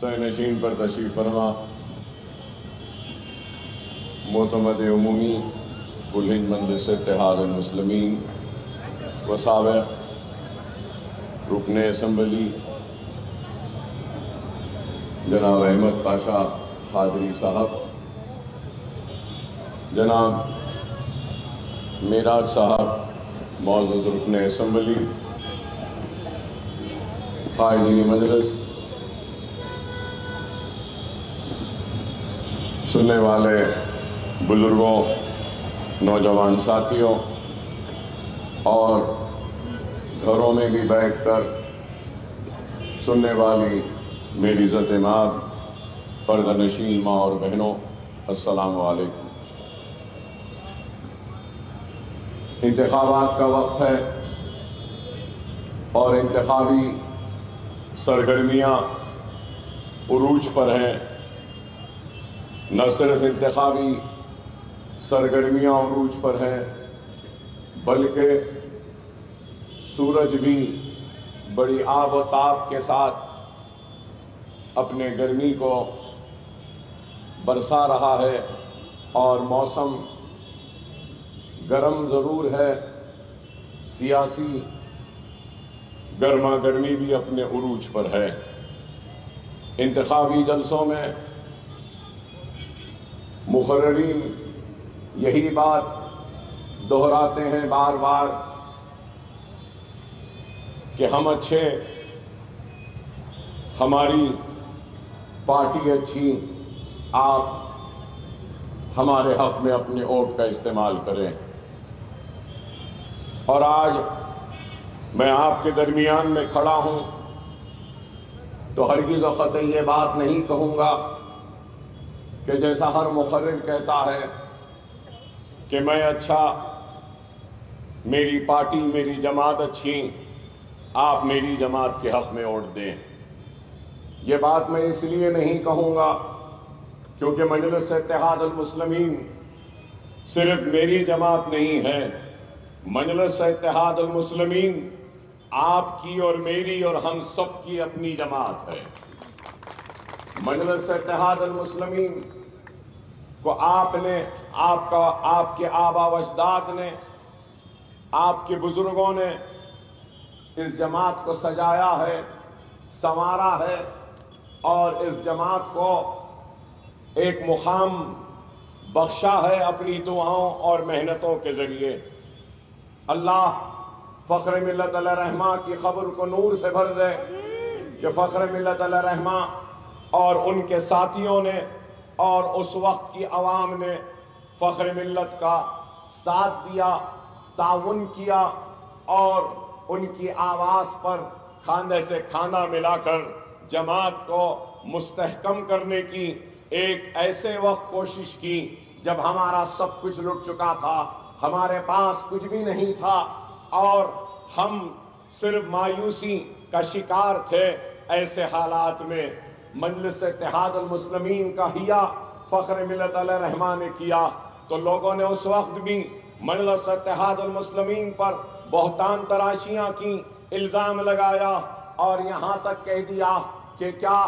کرسی نشین پر تشریف فرما معتمد عمومی کل ہند مجلس اتحاد المسلمین و سابق رکن اسمبلی جناب احمد پاشا قادری صاحب، جناب میراج صاحب معزز رکن اسمبلی، قائدین مجلس، سننے والے بزرگوں، نوجوان ساتھیوں اور گھروں میں بھی بیٹھ کر سننے والی میری عزت مآب پردہ نشین ماں اور بہنوں، السلام علیکم۔ انتخابات کا وقت ہے اور انتخابی سرگرمیاں عروج پر ہیں۔ نہ صرف انتخابی سرگرمیاں عروج پر ہیں بلکہ سورج بھی بڑی آب و تاب کے ساتھ اپنے گرمی کو برسا رہا ہے اور موسم گرم ضرور ہے، سیاسی گرما گرمی بھی اپنے عروج پر ہے۔ انتخابی جلسوں میں مقررین یہی بات دہراتے ہیں بار بار کہ ہم اچھے، ہماری پارٹی اچھی، آپ ہمارے حق میں اپنے ووٹ کا استعمال کریں۔ اور آج میں آپ کے درمیان میں کھڑا ہوں تو ہرگز و قطعی یہ بات نہیں کہوں گا کہ جیسا ہر مقرر کہتا ہے کہ میں اچھا، میری پارٹی، میری جماعت اچھی، آپ میری جماعت کے حق میں ووٹ دیں۔ یہ بات میں اس لیے نہیں کہوں گا کیونکہ مجلس اتحاد المسلمین صرف میری جماعت نہیں ہے، مجلس اتحاد المسلمین آپ کی اور میری اور ہم سب کی اپنی جماعت ہے۔ مجلس اتحاد المسلمین کو آپ نے، آپ کے آبا و اجداد نے، آپ کے بزرگوں نے اس جماعت کو سجایا ہے، سنوارا ہے اور اس جماعت کو ایک مقام بخشا ہے اپنی دعاؤں اور محنتوں کے ذریعے۔ اللہ فخر ملت علیہ رحمہ کی قبر کو نور سے بھر دے کہ فخر ملت علیہ رحمہ اور ان کے ساتھیوں نے اور اس وقت کی عوام نے فخر ملت کا ساتھ دیا، تعاون کیا اور ان کی آواز پر کھانے سے کھانا ملا کر جماعت کو مستحکم کرنے کی ایک ایسے وقت کوشش کی جب ہمارا سب کچھ لٹ چکا تھا، ہمارے پاس کچھ بھی نہیں تھا اور ہم صرف مایوسی کا شکار تھے۔ ایسے حالات میں مجلس اتحاد المسلمین کا حیا فخر ملت علیہ رحمہ نے کیا تو لوگوں نے اس وقت بھی مجلس اتحاد المسلمین پر بہتان تراشیاں کی، الزام لگایا اور یہاں تک کہہ دیا کہ کیا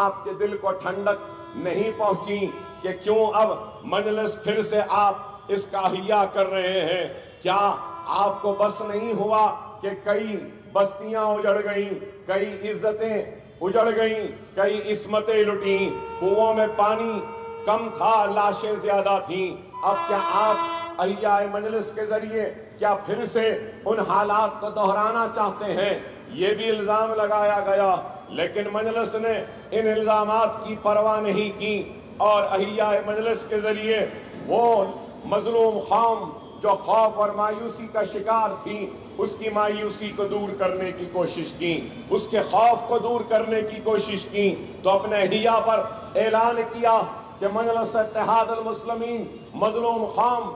آپ کے دل کو ٹھنڈک نہیں پہنچی کہ کیوں اب مجلس پھر سے آپ اس کا احیا کر رہے ہیں؟ کیا آپ کو بس نہیں ہوا کہ کئی بستیاں اجڑ گئیں، کئی عزتیں اجڑ گئیں، کئی عصمتیں لٹیں، کنووں میں پانی کم تھا، لاشیں زیادہ تھیں، اب کیا آپ احیاء مجلس کے ذریعے کیا پھر سے ان حالات کو دہرانا چاہتے ہیں؟ یہ بھی الزام لگایا گیا، لیکن مجلس نے ان الزامات کی پرواہ نہیں کی اور احیاء مجلس کے ذریعے وہ مظلوم قوم جو خوف اور مایوسی کا شکار تھی، اس کی مایوسی کو دور کرنے کی کوشش کی، اس کے خوف کو دور کرنے کی کوشش کی تو اپنے احیاء پر اعلان کیا کہ مجلس اتحاد المسلمین مظلوم قوم،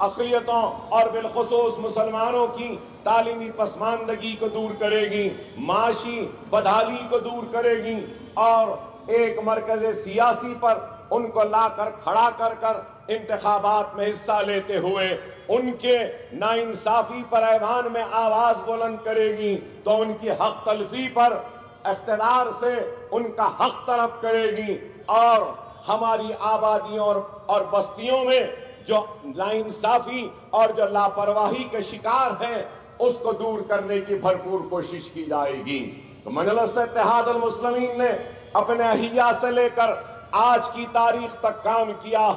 اقلیتوں اور بالخصوص مسلمانوں کی تعلیمی پسماندگی کو دور کرے گی، معاشی بدحالی کو دور کرے گی اور ایک مرکز سیاسی پر ان کو لا کر کھڑا کر انتخابات میں حصہ لیتے ہوئے ان کے ناانصافی پر ایوان میں آواز بلند کرے گی تو ان کی حق تلفی پر اقتدار سے ان کا حق طلب کرے گی اور ہماری آبادیوں اور بستیوں میں جو ناانصافی اور جو لاپرواہی کے شکار ہیں اس کو دور کرنے کی بھرپور کوشش کی جائے گی۔ تو مجلس اتحاد المسلمین نے اپنے احیا سے لے کر آج کی تاریخ تک کام کیا،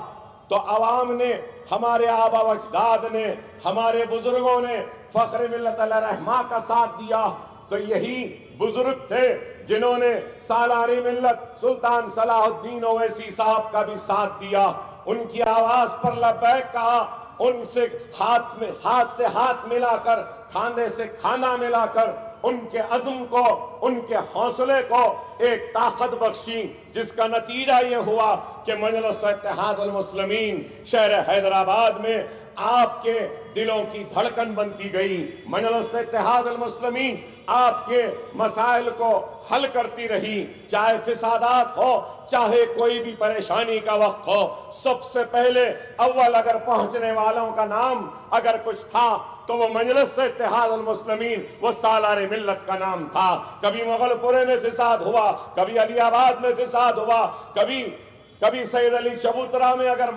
تو عوام نے، ہمارے آبا و اجداد نے، ہمارے بزرگوں نے فخر ملت علیہ رحمہ کا ساتھ دیا۔ تو یہی بزرگ تھے جنہوں نے سالار ملت سلطان صلاح الدین اویسی صاحب کا بھی ساتھ دیا، ان کی آواز پر لبیک کہا، ان سے ہاتھ سے ہاتھ ملا کر، کھانے سے کھانا ملا کر ان کے عزم کو، ان کے حوصلے کو ایک طاقت بخشی، جس کا نتیجہ یہ ہوا کہ مجلس اتحاد المسلمین شہر حیدرآباد میں آپ کے دلوں کی دھڑکن بنتی گئی۔ مجلس اتحاد المسلمین آپ کے مسائل کو حل کرتی رہی، چاہے فسادات ہو، چاہے کوئی بھی پریشانی کا وقت ہو۔ سب سے پہلے اول اگر پہنچنے والوں کا نام اگر کچھ تھا تو وہ مجلس اتحاد المسلمین، وہ سالار ملت کا نام تھا۔ کبھی مغل پورے میں فساد ہوا، کبھی علی آباد میں فساد ہوا، کبھی سید علی چبوترا میں اگر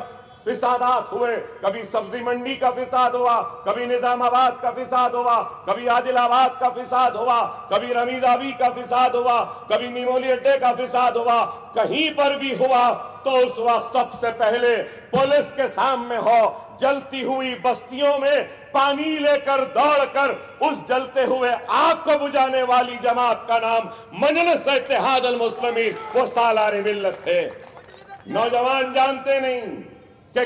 فسادات ہوئے، کبھی سبزی منڈی کا فساد ہوا، کبھی نظام آباد کا فساد ہوا، کبھی عادل آباد کا فساد ہوا، کبھی رمیز آبی کا فساد ہوا، کبھی نیمولی اڈے کا فساد ہوا، کہیں پر بھی ہوا تو اس وقت سب سے پہلے پولیس کے سامنے ہو، جلتی ہوئی بستیوں میں پانی لے کر دوڑ کر اس جلتے ہوئے آگ کو بجھانے والی جماعت کا نام مجلس اتحاد المسلمین، وہ سالار ملت ہے۔ نوجوان جانتے نہیں کہ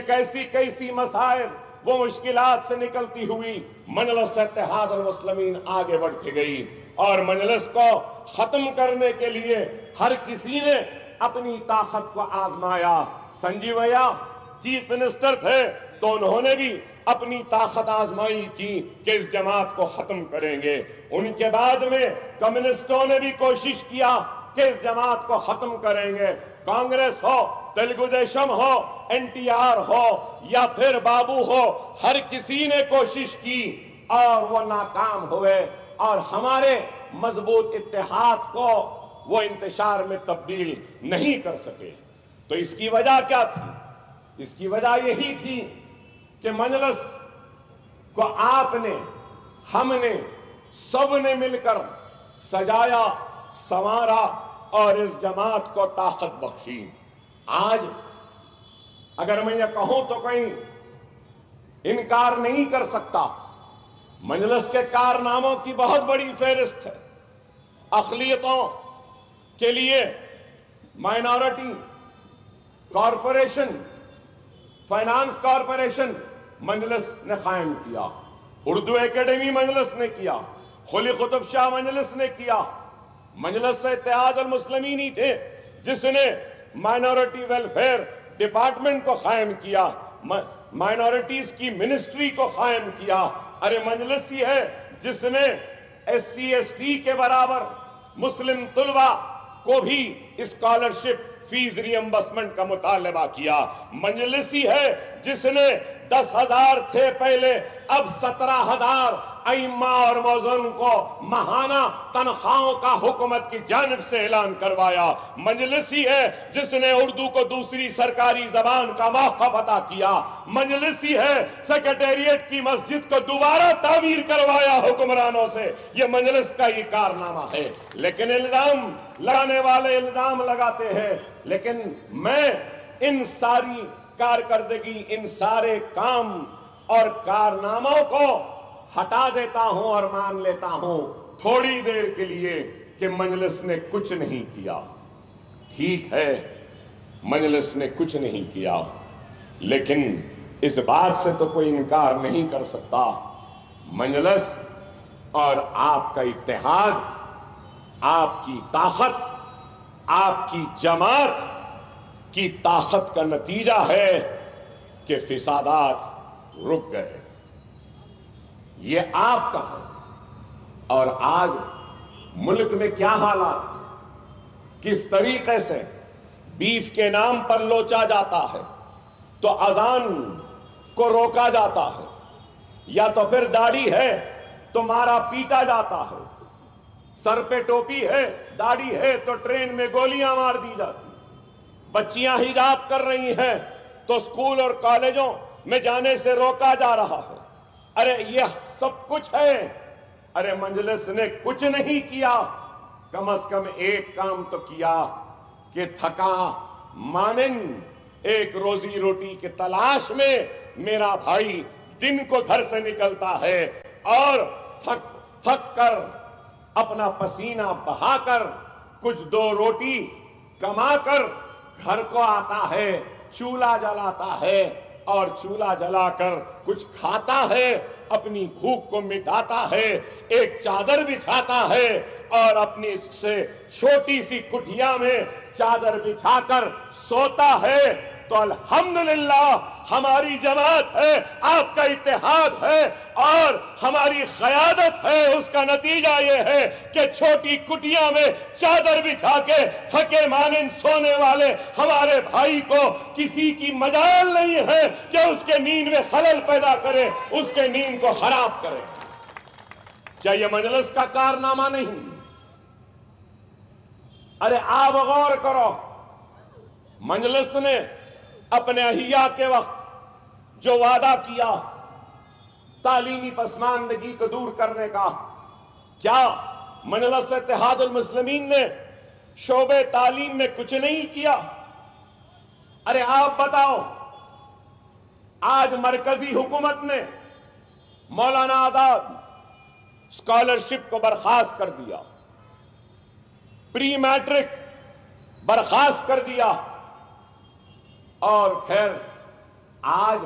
کیسی مسائل وہ مشکلات سے نکلتی ہوئی مجلس اتحاد المسلمین آگے بڑھتی گئی، اور مجلس کو ختم کرنے کے لیے ہر کسی نے اپنی طاقت کو آزمایا۔ سنجیو بھیا چیف منسٹر تھے تو انہوں نے بھی اپنی طاقت آزمائی تھی کہ اس جماعت کو ختم کریں گے۔ ان کے بعد میں کمیونسٹوں نے بھی کوشش کیا کہ اس جماعت کو ختم کریں گے۔ کانگریس ہو، تیلگو دیشم ہو، این ٹی آر ہو یا پھر بابو ہو، ہر کسی نے کوشش کی اور وہ ناکام ہوئے، اور ہمارے مضبوط اتحاد کو وہ انتشار میں تبدیل نہیں کر سکے۔ تو اس کی وجہ کیا تھی؟ اس کی وجہ یہی تھی کہ مجلس کو آپ نے، ہم نے، سب نے مل کر سجایا، سنوارا اور اس جماعت کو طاقت بخشی۔ آج اگر میں یہ کہوں تو کوئی انکار نہیں کر سکتا، مجلس کے کارناموں کی بہت بڑی فہرست ہے۔ اقلیتوں کے لیے مائنورٹی کارپوریشن، فائنانس کارپوریشن مجلس نے قائم کیا، اردو اکیڈمی مجلس نے کیا، قلی قطب شاہ مجلس نے کیا۔ مجلس اتحاد المسلمین ہی تھے جس نے مائنورٹی ویلفیئر ڈپارٹمنٹ کو قائم کیا، مائنورٹیز کی منسٹری کو قائم کیا۔ ارے مجلس ہی ہے جس نے ایس سی ایس ٹی کے برابر مسلم طلبہ کو بھی اسکالرشپ فیس ری امبرسمنٹ کا مطالبہ کیا۔ مجلس ہی ہے جس نے 10,000 تھے پہلے، اب 17,000 ائمہ اور مؤذن کو ماہانہ تنخواہوں کا حکومت کی جانب سے اعلان کروایا۔ مجلس ہی ہے جس نے اردو کو دوسری سرکاری زبان کا موقف عطا کیا۔ مجلس ہی ہے سیکریٹریٹ کی مسجد کو دوبارہ تعمیر کروایا حکمرانوں سے۔ یہ مجلس کا ہی کارنامہ ہے۔ لیکن الزام لگانے والے الزام لگاتے ہیں، لیکن میں ان ساری کارکردگی، ان سارے کام اور کارناموں کو ہٹا دیتا ہوں اور مان لیتا ہوں تھوڑی دیر کے لیے کہ مجلس نے کچھ نہیں کیا۔ ٹھیک ہے، مجلس نے کچھ نہیں کیا، لیکن اس بات سے تو کوئی انکار نہیں کر سکتا، مجلس اور آپ کا اتحاد، آپ کی طاقت، آپ کی جماعت کی طاقت کا نتیجہ ہے کہ فسادات رک گئے۔ یہ آپ کا ہے۔ اور آج ملک میں کیا حالات، کس طریقے سے بیف کے نام پر لوچا جاتا ہے، تو اذان کو روکا جاتا ہے، یا تو پھر داڑھی ہے تو مارا پیٹا جاتا ہے، سر پہ ٹوپی ہے داڑھی ہے تو ٹرین میں گولیاں مار دی جاتی، بچیاں حجاب کر رہی ہیں تو اسکول اور کالجوں میں جانے سے روکا جا رہا ہے۔ ارے یہ سب کچھ ہے، ارے مجلس نے کچھ نہیں کیا، کم از کم ایک کام تو کیا کہ تھکا مانند ایک روزی روٹی کی تلاش میں میرا بھائی دن کو گھر سے نکلتا ہے اور تھک کر اپنا پسینہ بہا کر کچھ دو روٹی کما کر گھر کو آتا ہے، چولہا جلاتا ہے اور چولہا جلا کر کچھ کھاتا ہے، اپنی بھوک کو مٹاتا ہے، ایک چادر بچھاتا ہے اور اپنی سے چھوٹی سی کٹھیا میں چادر بچھا کر سوتا ہے۔ تو الحمدللہ ہماری جماعت ہے، آپ کا اتحاد ہے اور ہماری قیادت ہے، اس کا نتیجہ یہ ہے کہ چھوٹی کٹیا میں چادر بچھا کے تھکے مانند سونے والے ہمارے بھائی کو کسی کی مجال نہیں ہے کہ اس کے نیند میں خلل پیدا کرے، اس کے نیند کو خراب کرے۔ کیا یہ مجلس کا کارنامہ نہیں؟ ارے آپ غور کرو، مجلس نے اپنے احیاء کے وقت جو وعدہ کیا تعلیمی پسماندگی کو دور کرنے کا، کیا مجلس اتحاد المسلمین نے شعبہ تعلیم میں کچھ نہیں کیا؟ ارے آپ بتاؤ، آج مرکزی حکومت نے مولانا آزاد اسکالرشپ کو برخاست کر دیا، پری میٹرک برخاست کر دیا، اور پھر آج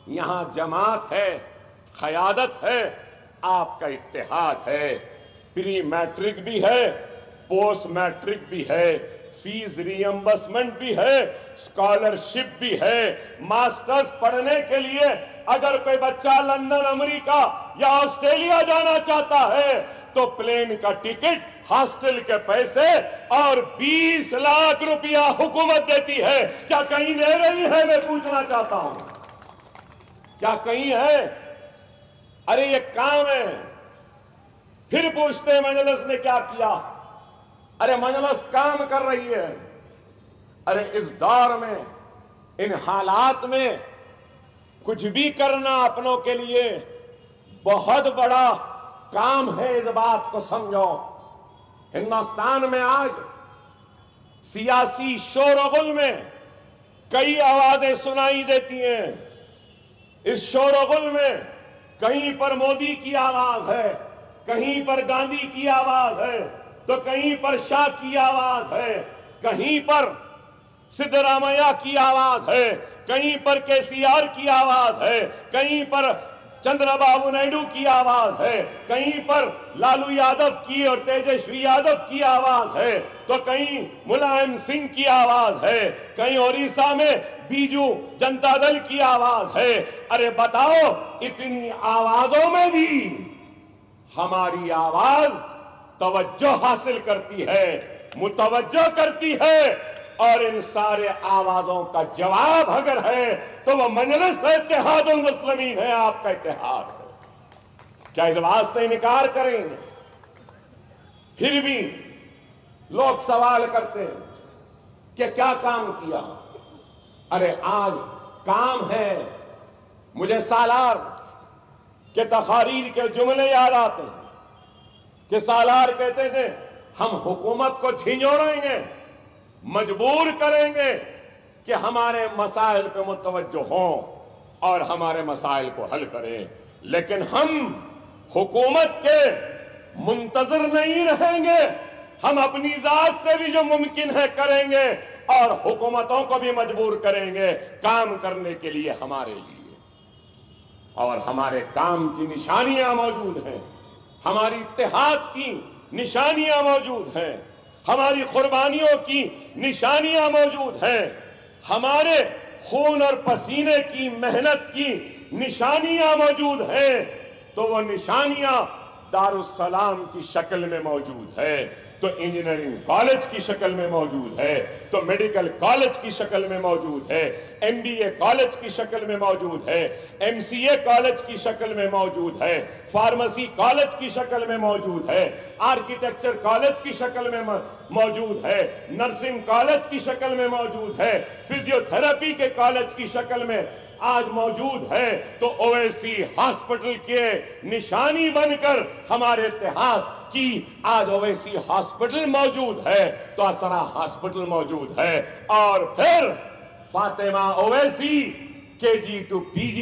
یہاں جماعت ہے، قیادت ہے، آپ کا اتحاد ہے، پری میٹرک بھی ہے، پوسٹ میٹرک بھی ہے، فیس ری ایمبرسمنٹ بھی ہے، اسکالرشپ بھی ہے۔ ماسٹرز پڑھنے کے لیے اگر کوئی بچہ لندن، امریکہ یا آسٹریلیا جانا چاہتا ہے تو پلین کا ٹکٹ، ہاسٹل کے پیسے اور 20 لاکھ روپیہ حکومت دیتی ہے۔ کیا کہیں دے رہی ہے؟ میں پوچھنا چاہتا ہوں، کیا کہیں ہے؟ ارے یہ کام ہے۔ پھر پوچھتے ہیں مجلس نے کیا کیا؟ ارے مجلس کام کر رہی ہے۔ ارے اس دور میں، ان حالات میں کچھ بھی کرنا اپنوں کے لیے بہت بڑا کام ہے، اس بات کو سمجھو۔ ہندوستان میں آج سیاسی شور و غل میں کئی آوازیں سنائی دیتی ہیں۔ اس شور و غل میں کہیں پر مودی کی آواز ہے، کہیں پر گاندھی کی آواز ہے، تو کہیں پر شاہ کی آواز ہے، کہیں پر سدرامیہ کی آواز ہے، کہیں پر کے سی آر کی آواز ہے، کہیں پر چندرا بابو نائیڈو کی آواز ہے، کہیں پر لالو یادو کی اور تیجسوی یادو کی آواز ہے، تو کہیں ملائم سنگھ کی آواز ہے، کہیں اوڑیسہ میں بیجو جنتا دل کی آواز ہے۔ ارے بتاؤ، اتنی آوازوں میں بھی ہماری آواز توجہ حاصل کرتی ہے، متوجہ کرتی ہے، اور ان سارے آوازوں کا جواب اگر ہے تو وہ مجلس اتحاد المسلمین ہے، آپ کا اتحاد ہے۔ کیا اس بات سے انکار کریں گے؟ پھر بھی لوگ سوال کرتے ہیں کہ کیا کام کیا؟ ارے آج کام ہے۔ مجھے سالار کے تقاریر کے جملے یاد آتے ہیں کہ سالار کہتے تھے ہم حکومت کو جھنجھوڑیں گے، مجبور کریں گے کہ ہمارے مسائل پہ متوجہ ہوں اور ہمارے مسائل کو حل کریں، لیکن ہم حکومت کے منتظر نہیں رہیں گے، ہم اپنی ذات سے بھی جو ممکن ہے کریں گے اور حکومتوں کو بھی مجبور کریں گے کام کرنے کے لیے ہمارے لیے۔ اور ہمارے کام کی نشانیاں موجود ہیں، ہماری اتحاد کی نشانیاں موجود ہیں، ہماری قربانیوں کی نشانیاں موجود ہیں، ہمارے خون اور پسینے کی محنت کی نشانیاں موجود ہیں۔ تو وہ نشانیاں دارالسلام کی شکل میں موجود ہے۔ تو انجینئرنگ کالج کی شکل میں موجود ہے، تو میڈیکل کالج کی شکل میں موجود ہے، MBA کالج کی شکل میں موجود ہے، MCA کالج کی شکل میں موجود ہے، فارمیسی کالج کی شکل میں موجود ہے، آرکیٹیکچر کالج کی شکل میں موجود ہے، نرسنگ کالج کی شکل میں موجود ہے، فزیوتھراپی کے کالج کی شکل میں آج موجود ہے۔ تو اویسی ہاسپٹل کے نشانی بن کر ہمارے اتحاد کی آج اویسی ہاسپٹل موجود ہے، تو اسرا ہاسپٹل موجود ہے، اور پھر Fatima Owaisi KG to PG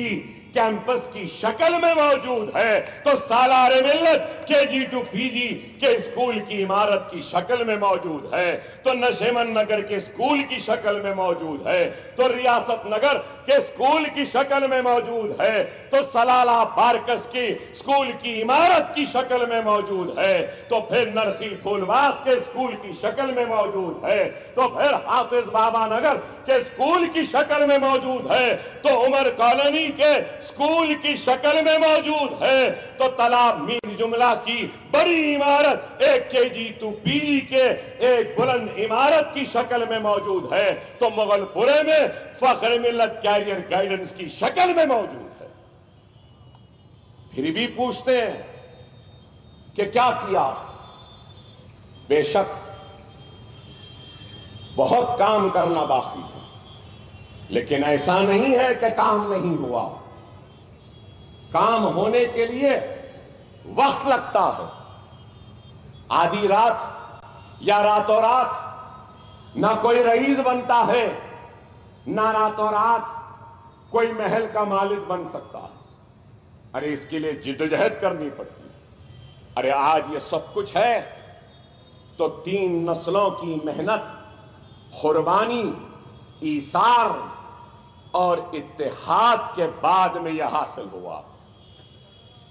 campus کی شکل میں موجود ہے، تو سالار ملت KG to PG کے اسکول کی عمارت کی شکل میں موجود ہے، تو نشیمن نگر کے اسکول کی شکل میں موجود ہے، تو ریاست نگر کے اسکول کی شکل میں موجود ہے، تو سلالہ بارکس کی اسکول کی عمارت کی شکل میں موجود ہے، تو پھر نرسی پھول باغ کے اسکول کی شکل میں موجود ہے، تو پھر حافظ بابا نگر کے اسکول کی شکل میں موجود ہے، تو عمر کالونی کے اسکول کی شکل میں موجود ہے، تو تالاب میر جملہ کی بڑی عمارت ایک KG to PG کے ایک بلند عمارت کی شکل میں موجود ہے، تو مغل پورے میں فخر ملت کیریئر گائیڈنس کی شکل میں موجود ہے۔ پھر بھی پوچھتے ہیں کہ کیا کیا؟ بے شک بہت کام کرنا باقی ہے، لیکن ایسا نہیں ہے کہ کام نہیں ہوا۔ کام ہونے کے لیے وقت لگتا ہے۔ آدھی رات یا راتوں رات نہ کوئی رئیس بنتا ہے، نہ راتوں رات کوئی محل کا مالک بن سکتا ہے۔ ارے اس کے لیے جدوجہد کرنی پڑتی ہے۔ ارے آج یہ سب کچھ ہے تو 3 نسلوں کی محنت، قربانی، ایثار اور اتحاد کے بعد میں یہ حاصل ہوا۔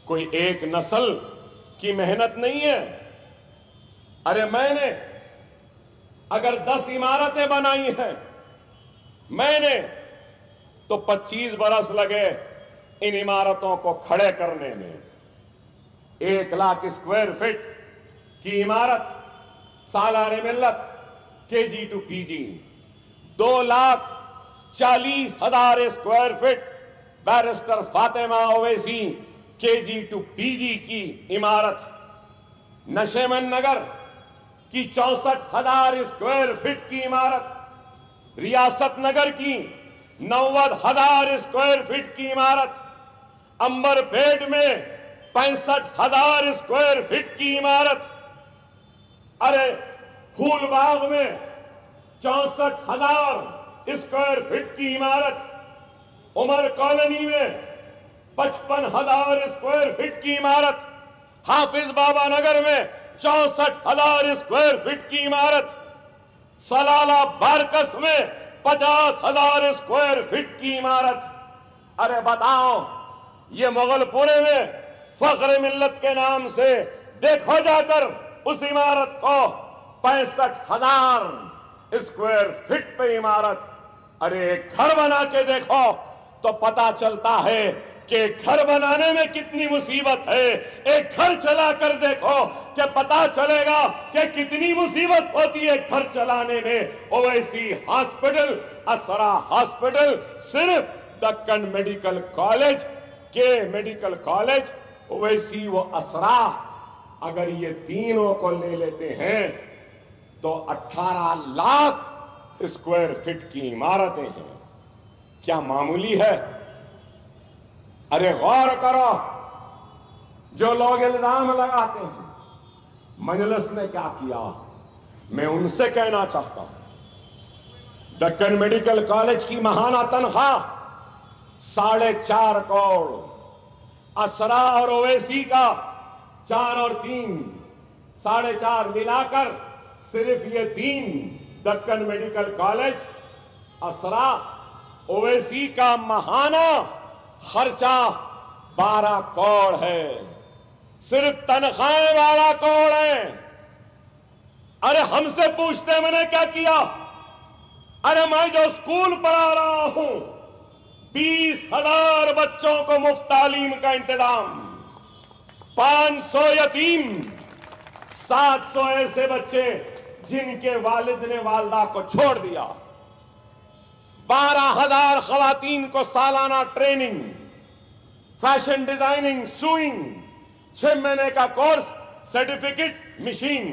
کوئی ایک نسل کی محنت نہیں ہے۔ ارے میں نے اگر 10 عمارتیں بنائی ہیں میں نے، تو 25 برس لگے ان عمارتوں کو کھڑے کرنے میں۔ 1 لاکھ اسکوائر فٹ کی عمارت سالار ملت KG to PG، 2,40,000 square feet barrister Fatima Owaisi KG to PG کی عمارت، نشیمن نگر کی 64,000 اسکوائر فٹ کی عمارت، ریاست نگر کی 90,000 اسکوائر فٹ کی عمارت، امبر پیٹ میں 65,000 اسکوائر فٹ کی عمارت، ارے پھول باغ میں 64,000 اسکوائر فٹ کی عمارت، عمر کالونی میں 55,000 اسکوائر فٹ کی عمارت، حافظ بابا نگر میں 64,000 اسکوائر فٹ کی عمارت، سلالہ بارکس میں 50,000 اسکوائر فٹ کی عمارت۔ ارے بتاؤ، یہ مغل پورے میں فخر ملت کے نام سے دیکھو جا کر اس عمارت کو، 65,000 اسکوائر فٹ پہ عمارت۔ ارے ایک گھر بنا کے دیکھو تو پتا چلتا ہے کہ گھر بنانے میں کتنی مصیبت ہے۔ ایک گھر چلا کر دیکھو کہ پتا چلے گا کہ کتنی مصیبت ہوتی ہے گھر چلانے میں۔ اویسی ہاسپٹل، اسرا ہاسپٹل، صرف دکن میڈیکل کالج کے میڈیکل کالج، اویسی و اسرا، اگر یہ تینوں کو لے لیتے ہیں تو 18 لاکھ اسکوائر فٹ کی عمارتیں ہیں۔ کیا معمولی ہے؟ ارے غور کرو، جو لوگ الزام لگاتے ہیں مجلس نے کیا کیا، میں ان سے کہنا چاہتا ہوں، دکن میڈیکل کالج کی ماہانہ تنخواہ 4.5 کروڑ، اسرا اور اویسی کا 4 اور 3 4.5 ملا کر صرف یہ 3 دکن میڈیکل کالج، اسرا، اویسی کا ماہانہ خرچہ 12 کروڑ ہے۔ صرف تنخواہیں 12 کروڑ ہیں۔ ارے ہم سے پوچھتے میں نے کیا کیا؟ ارے میں جو اسکول پڑھا رہا ہوں، 20,000 بچوں کو مفت تعلیم کا انتظام، 500 یتیم، 700 ایسے بچے جن کے والد نے والدہ کو چھوڑ دیا، 12,000 خواتین کو سالانہ ٹریننگ، فیشن ڈیزائننگ، سوئنگ، 6 مہینے کا course, certificate, machine,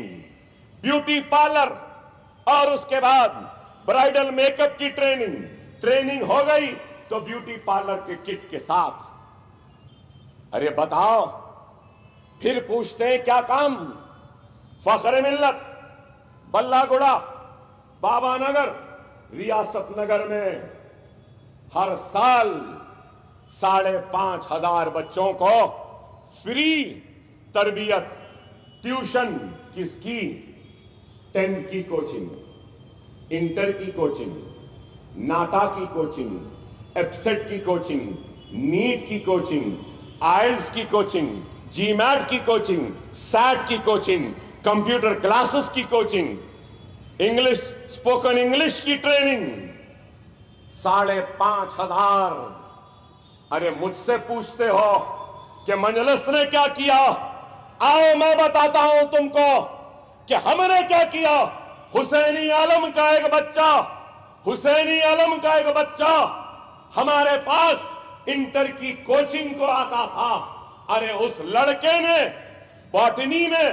beauty parlour, اور اس کے بعد برائیڈل میک اپ کی ٹریننگ ہو گئی تو بیوٹی پارلر کے کٹ کے ساتھ۔ ارے بتاؤ، پھر پوچھتے ہیں کیا کام؟ فخر ملت بلہ گڑا، بابا نگر، ریاست نگر میں ہر سال 5,500 بچوں کو فری تربیت، ٹیوشن، کس کی؟ 10th کی کوچنگ، انٹر کی کوچنگ، ناٹا کی کوچنگ، ایپسیٹ کی کوچنگ، نیٹ کی کوچنگ، آئلز کی کوچنگ، جی میٹ کی کوچنگ، سیٹ کی کوچنگ، کمپیوٹر کلاسز کی کوچنگ، انگلش، اسپوکن انگلش کی ٹریننگ، 5,500۔ ارے مجھ سے پوچھتے ہو کہ مجلس نے کیا کیا؟ آؤ میں بتاتا ہوں تم کو کہ ہم نے کیا کیا۔ حسینی عالم کا ایک بچہ ہمارے پاس انٹر کی کوچنگ کو آتا تھا۔ ارے اس لڑکے نے باٹنی میں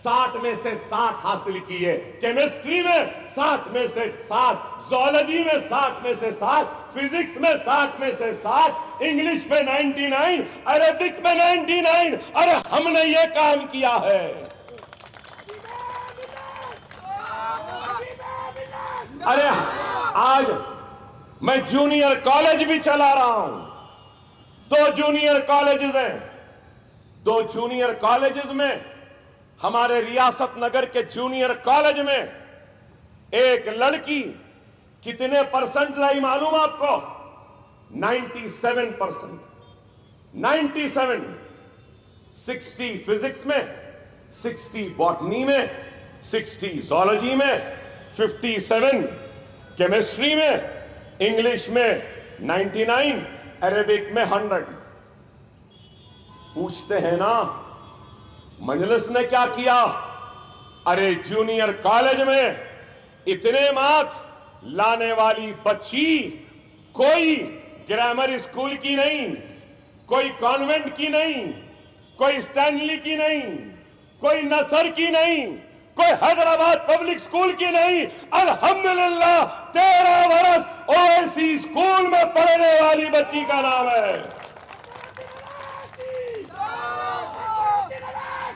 60 میں سے 60 حاصل کیے، کیمسٹری میں 60 میں سے 60، زوالوجی میں 60 میں سے 60، فزکس میں 60 میں سے 60، انگلش میں 99، عربک میں 99۔ ارے ہم نے یہ کام کیا ہے۔ ارے آج میں جونیئر کالج بھی چلا رہا ہوں، 2 جونیئر کالجز ہیں، 2 جونیئر کالجز میں، ہمارے ریاست نگر کے جونیئر کالج میں ایک لڑکی کتنے پرسنٹ لائی معلوم آپ کو؟ 97%، 97، 60 فزکس میں، 60 باٹنی میں، 60 زوالوجی میں، 57 کیمسٹری میں، انگلش میں 99، عربک میں 100۔ پوچھتے ہیں نا مجلس نے کیا کیا؟ ارے جونیئر کالج میں اتنے مارکس لانے والی بچی کوئی گرامر اسکول کی نہیں، کوئی کانوینٹ کی نہیں، کوئی اسٹینلی کی نہیں، کوئی نصر کی نہیں، کوئی حیدرآباد پبلک اسکول کی نہیں، الحمدللہ 13 برس اویسی اسکول میں پڑھنے والی بچی کا نام ہے۔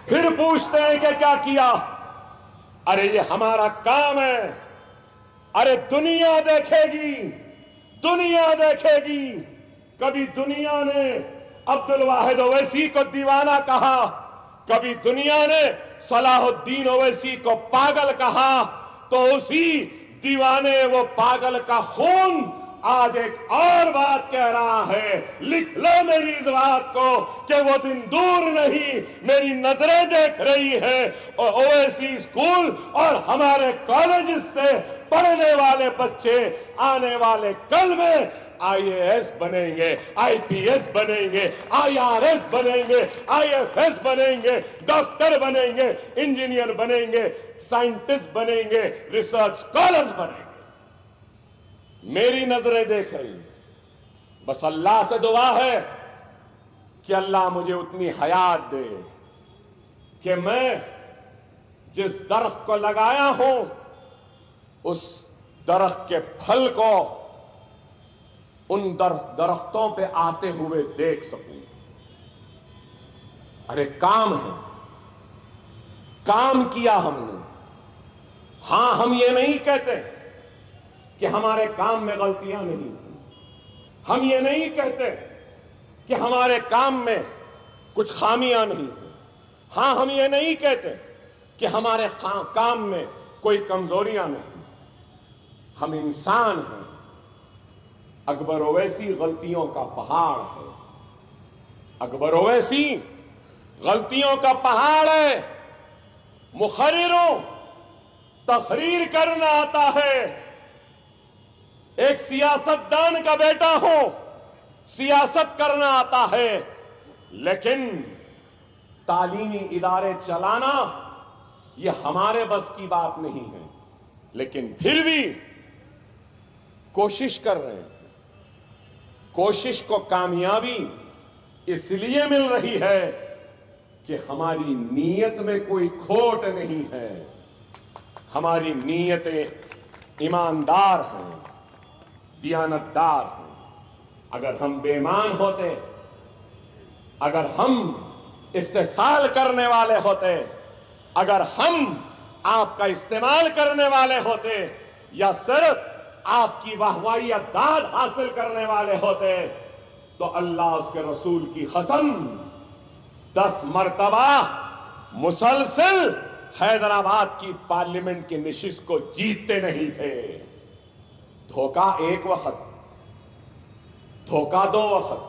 پھر پوچھتے ہیں کہ کیا کیا؟ ارے یہ ہمارا کام ہے۔ ارے دنیا دیکھے گی، کبھی دنیا نے عبدالواحد اویسی کو دیوانہ کہا، کبھی دنیا نے صلاح الدین اویسی کو پاگل کہا، تو اسی دیوانے وہ پاگل کا خون آج ایک اور بات کہہ رہا ہے۔ لکھ لو میری اس بات کو کہ وہ دن دور نہیں، میری نظریں دیکھ رہی ہے، اور اویسی اسکول اور ہمارے کالجز سے پڑھنے والے بچے آنے والے کل میں IAS بنیں گے، IPS بنیں گے، IRS بنیں گے، IFS بنیں گے، ڈاکٹر بنیں گے، انجینئر بنیں گے، سائنٹسٹ بنیں گے، ریسرچ اسکالرز بنیں گے۔ میری نظریں دیکھ رہی ہیں، بس اللہ سے دعا ہے کہ اللہ مجھے اتنی حیات دے کہ میں جس درخت کو لگایا ہوں اس درخت کے پھل کو ان درختوں پہ آتے ہوئے دیکھ سکوں۔ ارے کام ہے، کام کیا ہم نے۔ ہاں ہم یہ نہیں کہتے کہ ہمارے کام میں غلطیاں نہیں ہیں، ہم یہ نہیں کہتے کہ ہمارے کام میں کچھ خامیاں نہیں ہیں، ہاں ہم یہ نہیں کہتے کہ ہمارے کام میں کوئی کمزوریاں نہیں، ہم انسان ہیں۔ اکبر اویسی غلطیوں کا پہاڑ ہے، اکبر اویسی غلطیوں کا پہاڑ ہے۔ مقرروں تقریر کرنا آتا ہے، ایک سیاستدان کا بیٹا ہوں، سیاست کرنا آتا ہے، لیکن تعلیمی ادارے چلانا یہ ہمارے بس کی بات نہیں ہے، لیکن پھر بھی کوشش کر رہے ہیں۔ کوشش کو کامیابی اس لیے مل رہی ہے کہ ہماری نیت میں کوئی کھوٹ نہیں ہے، ہماری نیتیں ایماندار ہیں، دیانتدار ہیں۔ اگر ہم بے ایمان ہوتے، اگر ہم استحصال کرنے والے ہوتے، اگر ہم آپ کا استعمال کرنے والے ہوتے، یا صرف آپ کی واہوائی یا داد حاصل کرنے والے ہوتے، تو اللہ اس کے رسول کی قسم 10 مرتبہ مسلسل حیدرآباد کی پارلیمنٹ کی نشست کو جیتتے نہیں تھے۔ دھوکہ ایک وقت، دھوکہ 2 وقت،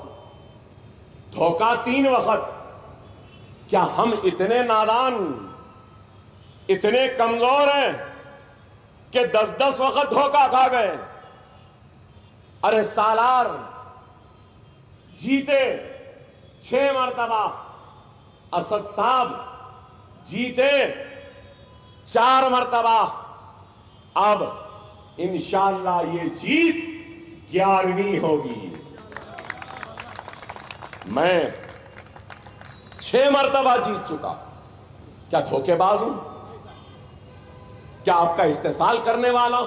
دھوکہ 3 وقت۔ کیا ہم اتنے نادان، اتنے کمزور ہیں کہ 10 وقت دھوکہ کھا گئے؟ ارے سالار جیتے 6 مرتبہ، اسد صاحب جیتے 4 مرتبہ، اب انشاءاللہ یہ جیت 11ویں ہوگی۔ میں 6 مرتبہ جیت چکا، کیا دھوکے باز ہوں؟ کیا آپ کا استحصال کرنے والا ہوں؟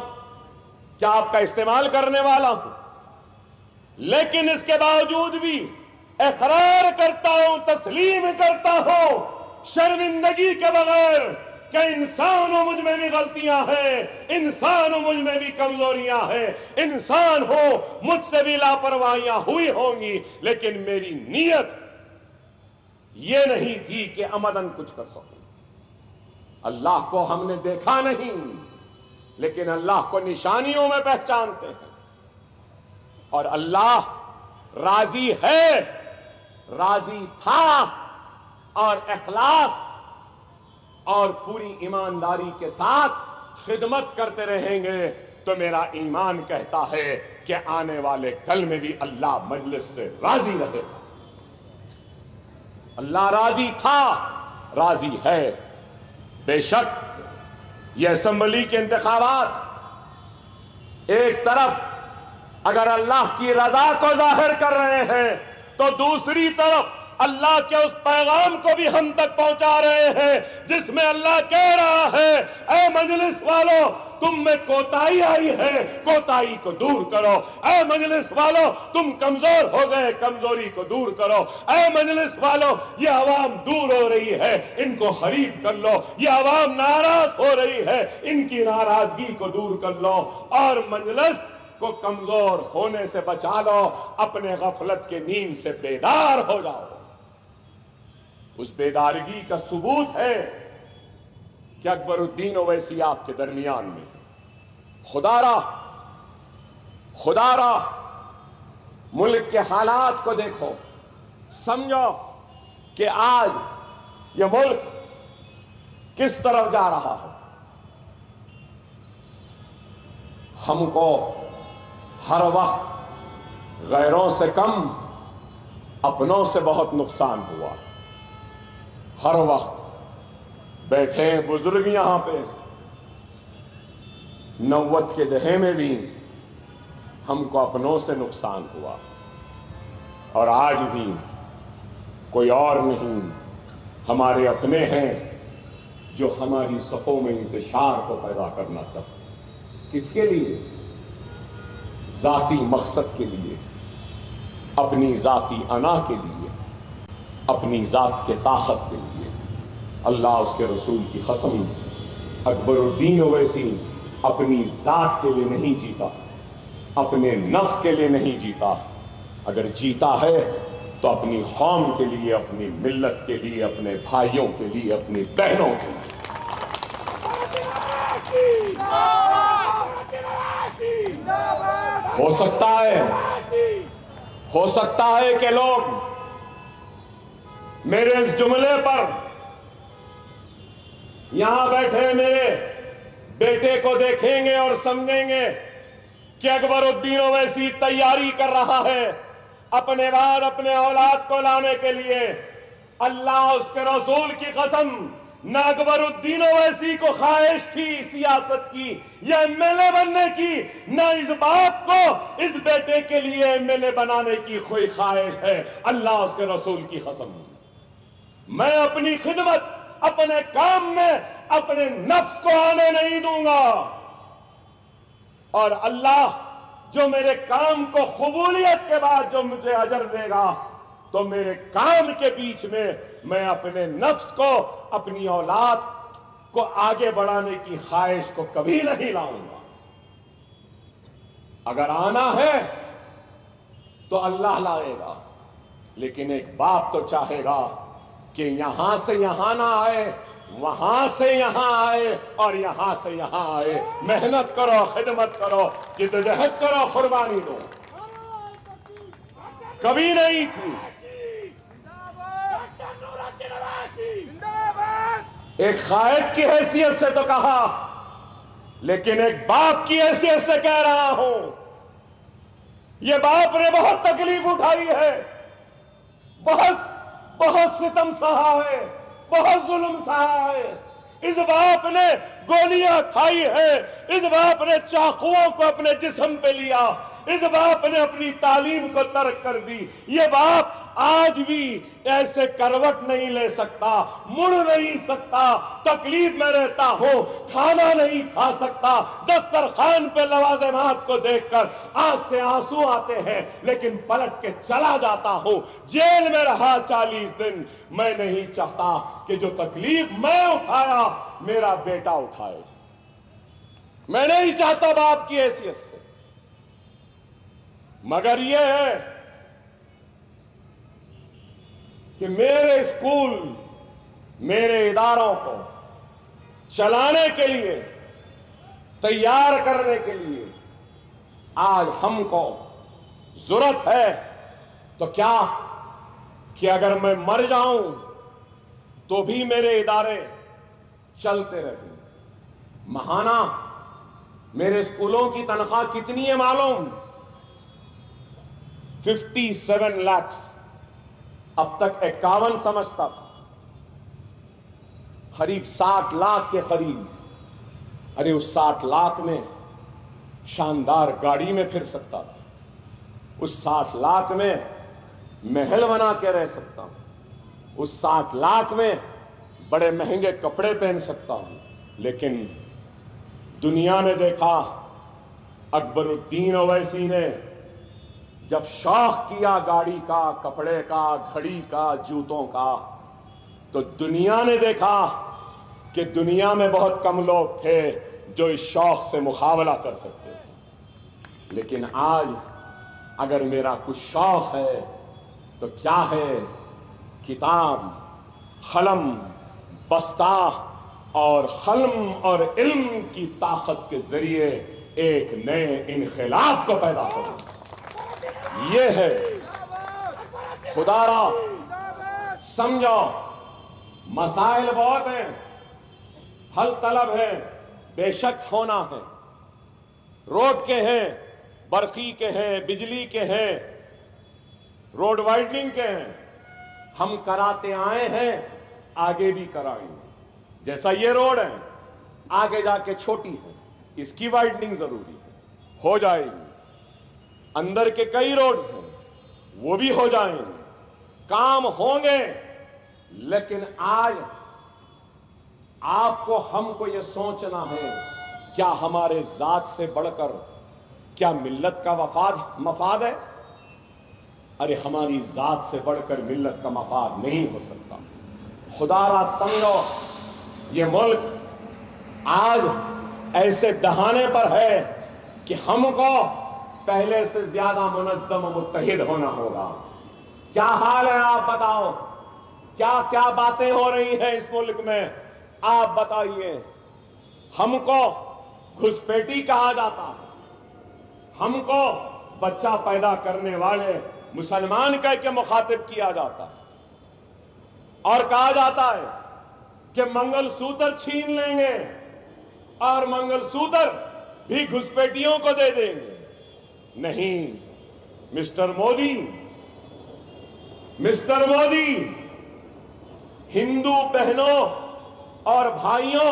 کیا آپ کا استعمال کرنے والا ہوں؟ لیکن اس کے باوجود بھی اقرار کرتا ہوں، تسلیم کرتا ہوں شرمندگی کے بغیر کہ انسان ہو، مجھ میں بھی غلطیاں ہیں، انسان ہو، مجھ میں بھی کمزوریاں ہیں، انسان ہو، مجھ سے بھی لاپرواہیاں ہوئی ہوں گی، لیکن میری نیت یہ نہیں تھی کہ عمدن کچھ کر سکوں۔ اللہ کو ہم نے دیکھا نہیں، لیکن اللہ کو نشانیوں میں پہچانتے ہیں، اور اللہ راضی ہے، راضی تھا، اور اخلاص اور پوری ایمانداری کے ساتھ خدمت کرتے رہیں گے تو میرا ایمان کہتا ہے کہ آنے والے کل میں بھی اللہ مجلس سے راضی رہے گا۔ اللہ راضی تھا، راضی ہے۔ بے شک یہ اسمبلی کے انتخابات ایک طرف اگر اللہ کی رضا کو ظاہر کر رہے ہیں، تو دوسری طرف اللہ کے اس پیغام کو بھی ہم تک پہنچا رہے ہیں جس میں اللہ کہہ رہا ہے، اے مجلس والو، تم میں کوتاہی آئی ہے، کوتاہی کو دور کرو۔ اے مجلس والو، تم کمزور ہو گئے، کمزوری کو دور کرو۔ اے مجلس والو، یہ عوام دور ہو رہی ہے، ان کو قریب کر لو۔ یہ عوام ناراض ہو رہی ہے، ان کی ناراضگی کو دور کر لو، اور مجلس کو کمزور ہونے سے بچا لو، اپنے غفلت کے نیند سے بیدار ہو جاؤ۔ اس بیدارگی کا ثبوت ہے کہ اکبر الدین اویسی آپ کے درمیان میں، خدا را ملک کے حالات کو دیکھو، سمجھو کہ آج یہ ملک کس طرف جا رہا ہے۔ ہم کو ہر وقت غیروں سے کم اپنوں سے بہت نقصان ہوا۔ ہر وقت بیٹھے بزرگ یہاں پہ، 90 کے دہے میں بھی ہم کو اپنوں سے نقصان ہوا، اور آج بھی کوئی اور نہیں، ہمارے اپنے ہیں جو ہماری صفوں میں انتشار کو پیدا کرنا چاہتے۔ کس کے لیے؟ ذاتی مقصد کے لیے، اپنی ذاتی انا کے لیے، اپنی ذات کے طاقت کے لیے۔ اللہ اس کے رسول کی قسم، اکبر الدین اویسی اپنی ذات کے لیے نہیں جیتا، اپنے نفس کے لیے نہیں جیتا، اگر جیتا ہے تو اپنی قوم کے لیے، اپنی ملت کے لیے، اپنے بھائیوں کے لیے، اپنی بہنوں کے لیے۔ ہو سکتا ہے کہ لوگ میرے اس جملے پر یہاں بیٹھے میرے بیٹے کو دیکھیں گے اور سمجھیں گے کہ اکبر الدین اویسی تیاری کر رہا ہے اپنے بعد اپنے اولاد کو لانے کے لیے۔ اللہ اس کے رسول کی قسم، نہ اکبر الدین اویسی کو خواہش تھی سیاست کی یا ایم ایل اے بننے کی، نہ اس باپ کو اس بیٹے کے لیے ایم ایل اے بنانے کی کوئی خواہش ہے۔ اللہ اس کے رسول کی قسم، میں اپنی خدمت اپنے کام میں اپنے نفس کو آنے نہیں دوں گا، اور اللہ جو میرے کام کو قبولیت کے بعد جو مجھے اجر دے گا، تو میرے کام کے بیچ میں اپنے نفس کو، اپنی اولاد کو آگے بڑھانے کی خواہش کو کبھی نہیں لاؤں گا۔ اگر آنا ہے تو اللہ لائے گا، لیکن ایک باپ تو چاہے گا کہ یہاں سے یہاں نہ آئے، وہاں سے یہاں آئے اور یہاں سے یہاں آئے۔ محنت کرو، خدمت کرو، جدوجہد کرو، قربانی دو، کبھی نہیں تھی۔ ایک قائد کی حیثیت سے تو کہا، لیکن ایک باپ کی حیثیت سے کہہ رہا ہوں، یہ باپ نے بہت تکلیف اٹھائی ہے، بہت ستم سہا ہے، بہت ظلم سہا ہے۔ اس باپ نے گولیاں کھائی ہے، اس باپ نے چاقوؤں کو اپنے جسم پہ لیا، اس باپ نے اپنی تعلیم کو ترک کر دی۔ یہ باپ آج بھی ایسے کروٹ نہیں لے سکتا، مڑ نہیں سکتا، تکلیف میں رہتا ہوں، کھانا نہیں کھا سکتا، دسترخوان پہ لوازمات کو دیکھ کر آنکھ سے آنسو آتے ہیں، لیکن پلٹ کے چلا جاتا ہوں۔ جیل میں رہا 40 دن، میں نہیں چاہتا کہ جو تکلیف میں اٹھایا میرا بیٹا اٹھائے۔ میں نہیں چاہتا باپ کی حیثیت سے، مگر یہ ہے کہ میرے اسکول، میرے اداروں کو چلانے کے لیے، تیار کرنے کے لیے آج ہم کو ضرورت ہے تو کیا کہ اگر میں مر جاؤں تو بھی میرے ادارے چلتے رہیں۔ ماہانہ میرے اسکولوں کی تنخواہ کتنی ہے معلوم؟ 57 لاکھ۔ اب تک 51 سمجھتا تھا، قریب 60 لاکھ کے قریب۔ ارے اس 60 لاکھ میں شاندار گاڑی میں پھر سکتا تھا، اس 60 لاکھ میں محل بنا کے رہ سکتا ہوں، اس 60 لاکھ میں بڑے مہنگے کپڑے پہن سکتا ہوں، لیکن دنیا نے دیکھا اکبر الدین اویسی نے جب شوق کیا گاڑی کا، کپڑے کا، گھڑی کا، جوتوں کا، تو دنیا نے دیکھا کہ دنیا میں بہت کم لوگ تھے جو اس شوق سے مقابلہ کر سکتے تھے۔ لیکن آج اگر میرا کچھ شوق ہے تو کیا ہے؟ کتاب، قلم، بستہ اور قلم اور علم کی طاقت کے ذریعے ایک نئے انقلاب کو پیدا کروں۔ یہ ہے خدا را سمجھو، مسائل بہت ہیں، حل طلب ہے، بے شک ہونا ہے، روڈ کے ہیں، برقی کے ہیں، بجلی کے ہیں، روڈ وائڈننگ کے ہیں، ہم کراتے آئے ہیں، آگے بھی کرائیں گے۔ جیسا یہ روڈ ہے، آگے جا کے چھوٹی ہے، اس کی وائڈننگ ضروری ہے، ہو جائے گی۔ اندر کے کئی روڈز ہیں، وہ بھی ہو جائیں گے، کام ہوں گے۔ لیکن آج آپ کو، ہم کو یہ سوچنا ہے، کیا ہمارے ذات سے بڑھ کر کیا ملت کا مفاد ہے؟ ارے ہماری ذات سے بڑھ کر ملت کا مفاد نہیں ہو سکتا۔ خدا را سمجھو، یہ ملک آج ایسے دہانے پر ہے کہ ہم کو پہلے سے زیادہ منظم و متحد ہونا ہوگا۔ کیا حال ہے آپ بتاؤ؟ کیا کیا باتیں ہو رہی ہیں اس ملک میں؟ آپ بتائیے۔ ہم کو گھسپیٹی کہا جاتا ہے، ہم کو بچہ پیدا کرنے والے مسلمان کہہ کے مخاطب کیا جاتا ہے، اور کہا جاتا ہے کہ منگل سوتر چھین لیں گے اور منگل سوتر بھی گھسپیٹیوں کو دے دیں گے۔ نہیں مسٹر مودی، ہندو بہنوں اور بھائیوں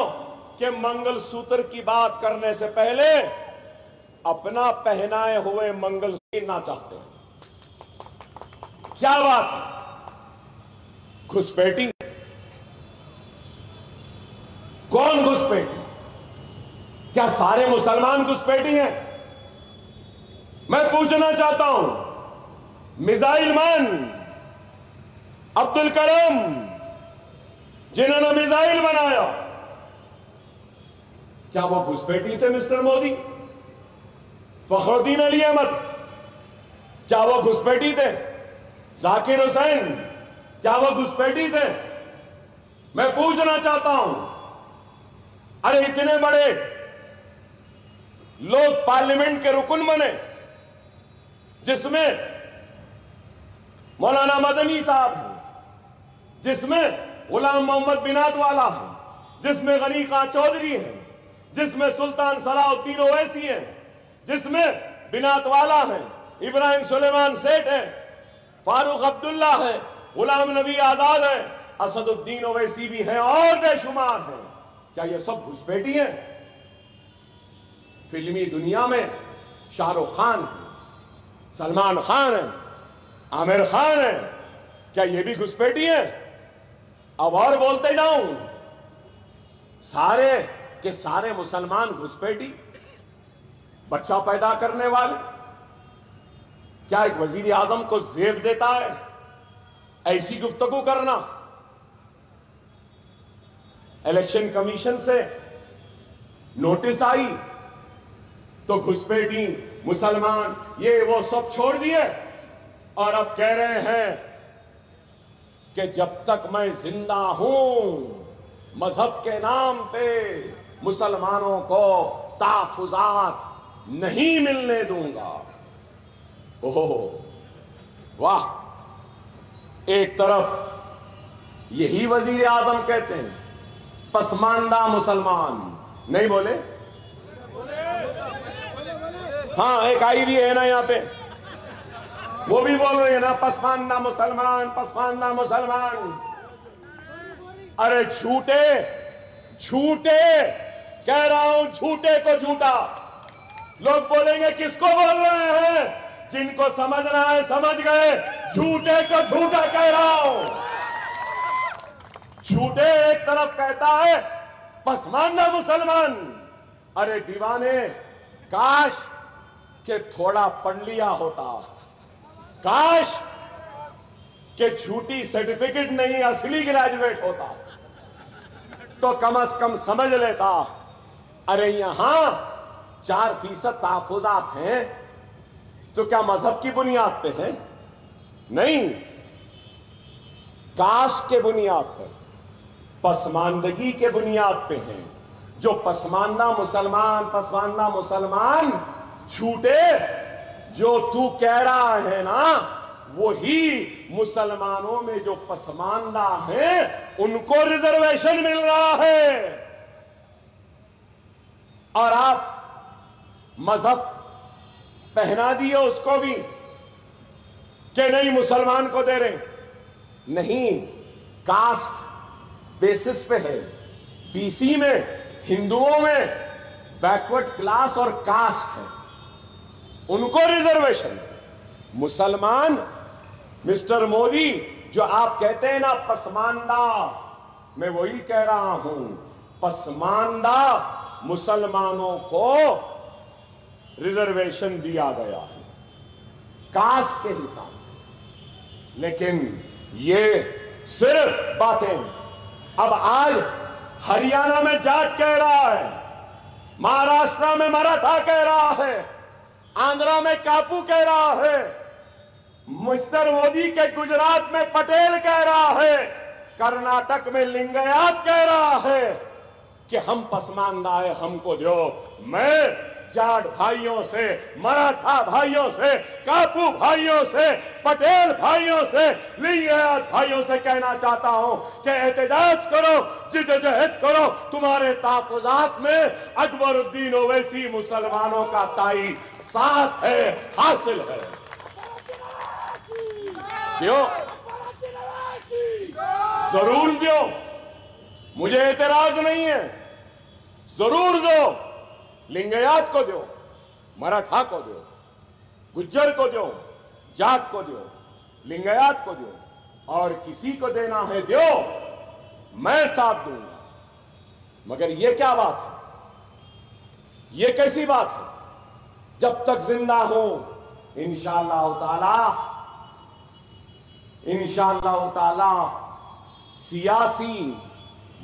کے منگل سوتر کی بات کرنے سے پہلے اپنا پہنائے ہوئے منگل سوتر چاہتے ہیں. کیا بات ہے؟ گھسپیٹی. کون گھسپیٹی؟ کیا سارے مسلمان گھسپیٹی ہیں؟ میں پوچھنا چاہتا ہوں، میزائل مین عبد الکرم جنہوں نے میزائل بنایا، کیا وہ گھسپیٹی تھے مسٹر مودی؟ فخر الدین علی احمد کیا وہ گھسپیٹی تھے؟ ذاکر حسین کیا وہ گھسپیٹی تھے؟ میں پوچھنا چاہتا ہوں، ارے اتنے بڑے لوگ پارلیمنٹ کے رکن بنے، جس میں مولانا مدنی صاحب ہیں، جس میں غلام محمد بنات والا ہے، جس میں غنی خان چودھری ہیں، جس میں سلطان صلاح الدین اویسی ہیں، جس میں بنات والا ہیں، ابراہیم سلیمان سیٹھ ہیں، فاروق عبداللہ ہے، غلام نبی آزاد ہے، اسد الدین اویسی بھی ہیں اور بے شمار ہیں. کیا یہ سب گھسپیٹی ہیں؟ فلمی دنیا میں شاہ رخ خان ہیں، سلمان خان ہیں، عامر خان ہیں، کیا یہ بھی گھسپیٹی ہیں؟ اب اور بولتے جاؤں، سارے کے سارے مسلمان گھسپیٹی، بچہ پیدا کرنے والے. کیا ایک وزیر اعظم کو زیب دیتا ہے ایسی گفتگو کرنا؟ الیکشن کمیشن سے نوٹس آئی تو گھسپیٹی، مسلمان، یہ وہ سب چھوڑ دیے اور اب کہہ رہے ہیں کہ جب تک میں زندہ ہوں مذہب کے نام پہ مسلمانوں کو تحفظات نہیں ملنے دوں گا. اوہ واہ! ایک طرف یہی وزیر اعظم کہتے ہیں پسماندہ مسلمان، نہیں بولے؟ ہاں ایک آئی بھی ہے نا یہاں پہ، وہ بھی بول رہے ہیں نا پسماندہ مسلمان، پسماندہ مسلمان. ارے جھوٹے جھوٹے، کہہ رہا ہوں جھوٹے کو جھوٹا. لوگ بولیں گے کس کو بول رہے ہیں؟ جن کو سمجھنا ہے سمجھ گئے، جھوٹے کو جھوٹا کہہ رہا ہوں. جھوٹے ایک طرف کہتا ہے پسماندہ مسلمان. ارے دیوانے، کاش کہ تھوڑا پڑھ لیا ہوتا، کاش کہ جھوٹی سرٹیفکیٹ نہیں اصلی گریجویٹ ہوتا تو کم از کم سمجھ لیتا. ارے یہاں 4% تحفظات ہیں تو کیا مذہب کی بنیاد پہ ہیں؟ نہیں، کاسٹ کے بنیاد پر، پسماندگی کے بنیاد پہ ہیں. جو پسماندہ مسلمان جھوٹے جو تو کہہ رہا ہے نا، وہی مسلمانوں میں جو پسماندہ ہیں ان کو ریزرویشن مل رہا ہے. اور آپ مذہب پہنا دیے اس کو بھی کہ نہیں مسلمان کو دے رہے. نہیں، کاسٹ بیسس پہ ہے. بی سی میں، ہندوؤں میں بیکورڈ کلاس اور کاسٹ ہے، ان کو ریزرویشن. مسلمان، مسٹر مودی جو آپ کہتے ہیں نا پسماندہ، میں وہی کہہ رہا ہوں پسماندہ مسلمانوں کو ریزرویشن دیا گیا ہے کاسٹ کے حساب سے. لیکن یہ صرف باتیں. اب آج ہریانہ میں جاٹ کہہ رہا ہے، مہاراشٹر میں مراٹھا کہہ رہا ہے، آندھرا میں کاپو کہہ رہا ہے، مسٹر مودی کے گجرات میں پٹیل کہہ رہا ہے، کرناٹک میں لنگیات کہہ رہا ہے کہ ہم پسماندہ ہے، ہم کو دو. میں جاٹ بھائیوں سے، مراٹھا بھائیوں سے، کاپو بھائیوں سے، پٹیل بھائیوں سے، لنگیات بھائیوں سے کہنا چاہتا ہوں کہ احتجاج کرو، جدوجہد کرو. تمہارے تحفظات میں اکبر الدین اویسی مسلمانوں کا تائید ساتھ ہے، حاصل ہے. کیوں؟ ضرور کیوں؟ مجھے اعتراض نہیں ہے، ضرور دو، لنگیات کو دو، مراٹھا کو دو، گجر کو دو، جات کو دو، لنگیات کو دو، اور کسی کو دینا ہے دو، میں ساتھ دوں گا۔ مگر یہ کیا بات ہے؟ یہ کیسی بات ہے؟ جب تک زندہ ہوں انشاءاللہ تعالی سیاسی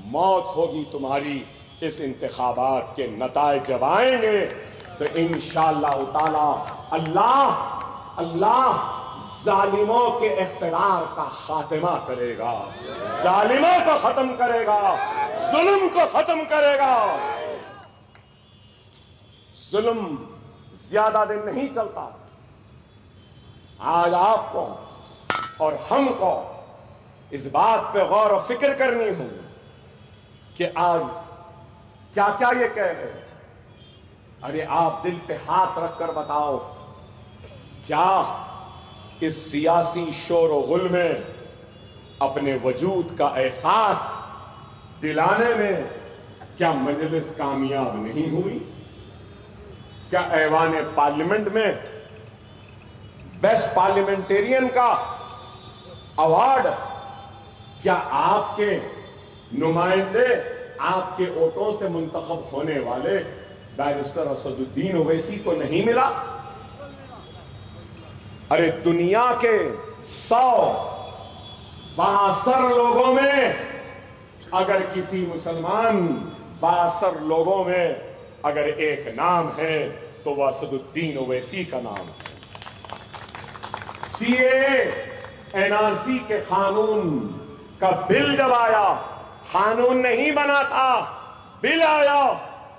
موت ہوگی تمہاری۔ اس انتخابات کے نتائج جب آئیں گے تو انشاءاللہ تعالی اللہ ظالموں کے اقتدار کا خاتمہ کرے گا، ظالموں کو ختم کرے گا، ظلم کو ختم کرے گا۔ ظلم زیادہ دن نہیں چلتا۔ آج آپ کو اور ہم کو اس بات پہ غور و فکر کرنی ہو کہ آج کیا کیا یہ کہہ رہے ہیں۔ ارے آپ دل پہ ہاتھ رکھ کر بتاؤ، کیا اس سیاسی شور و غل میں اپنے وجود کا احساس دلانے میں کیا مجلس کامیاب نہیں ہوئی؟ کیا ایوان پارلیمنٹ میں بیسٹ پارلیمنٹیرین کا ایوارڈ کیا آپ کے نمائندے، آپ کے ووٹوں سے منتخب ہونے والے بیرسٹر اسد الدین اویسی کو نہیں ملا؟ ارے دنیا کے 100 بااثر لوگوں میں اگر کسی مسلمان بااثر لوگوں میں اگر ایک نام ہے تو وہ اسد الدین اویسی کا نام ہے۔ سی اے این آر سی کے قانون کا بل جب آیا، قانون نہیں بنا تھا، بل آیا